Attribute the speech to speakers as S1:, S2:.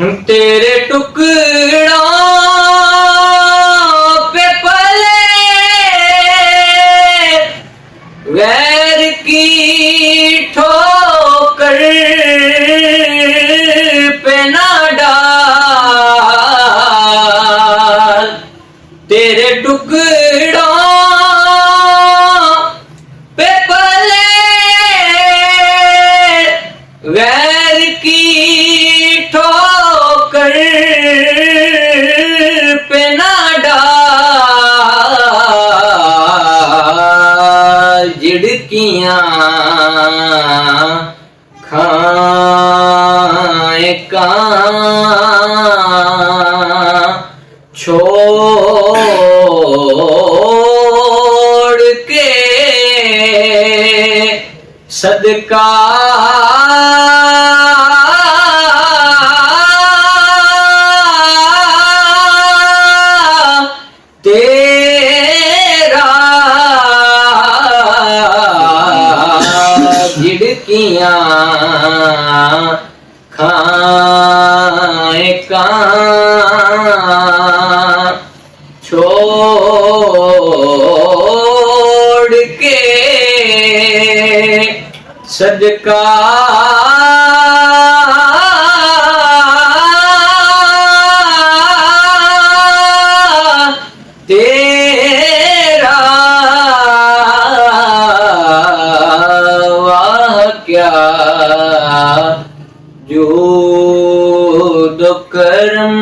S1: तेरे टुकड़ों पे पले वैर की ठोकर पे ना डाल। तेरे टुकड़ों पे पले वैर की ठोकर पे ना डाल। झिड़कियां खाए कां छोड़ के सदका तेरा। झिड़कियां खाए कां छोड़ के सदका तेरा। वाह क्या जूद करम